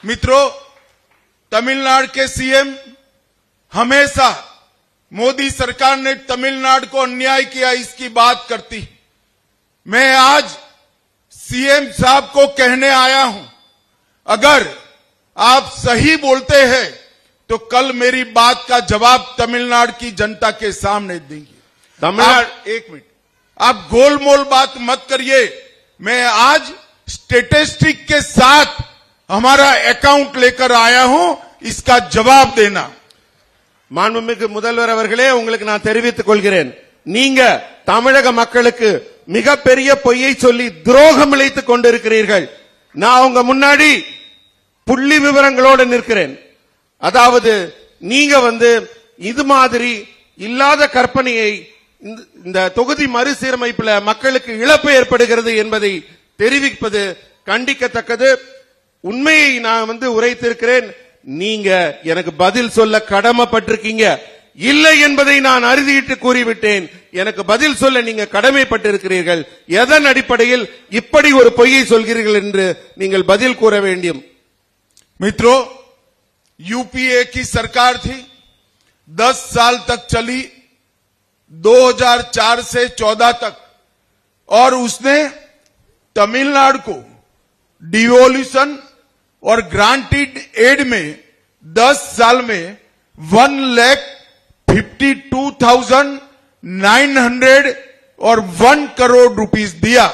मित्रों, तमिलनाडु के सीएम हमेशा मोदी सरकार ने तमिलनाडु को अन्याय किया इसकी बात करती। मैं आज सीएम साहब को कहने आया हूं, अगर आप सही बोलते हैं तो कल मेरी बात का जवाब तमिलनाडु की जनता के सामने देंगे। तमिलनाडु, एक मिनट, आप गोलमोल बात मत करिए। मैं आज स्टेटिस्टिक के साथ हमारा अकाउंट लेकर आया हूं, इसका जवाब देना। மாண்புமிகு முதல்வர் அவர்களே, உங்களுக்கு நான் தெரிவித்துக் கொள்கிறேன், நீங்க தமிழக மக்களுக்கு மிகப்பெரிய பொய்யை சொல்லி துரோகம் இழைத்துக் கொண்டிருக்கிறீர்கள். நான் உங்க முன்னாடி புள்ளி விவரங்களோடு நிற்கிறேன். அதாவது நீங்க இது மாதிரி இல்லாத கற்பனையை இந்த தொகுதி மறுசீரமைப்புல மக்களுக்கு இழப்பு ஏற்படுகிறது என்பதை தெரிவிப்பது கண்டிக்கத்தக்கது. உண்மையை நான் உரைத்திருக்கிறேன். நீங்க எனக்கு பதில் சொல்ல கடமைப்பட்டிருக்கீங்க. இல்லை என்பதை நான் அறுதியிட்டு கூறிவிட்டேன். எனக்கு பதில் சொல்ல நீங்க கடமைப்பட்டிருக்கிறீர்கள். எதன் அடிப்படையில் இப்படி ஒரு பொய்யை சொல்கிறீர்கள் என்று நீங்கள் பதில் கூற வேண்டும். मित्रों, यूपीए की सरकार थी, 10 साल तक चली, 2004 से 14 तक, और उसने तमिलनाडु को डिवोल्यूशन और ग्रांटेड एड में 10 साल में 1,52,900 और 1 करोड़ रुपीस दिया।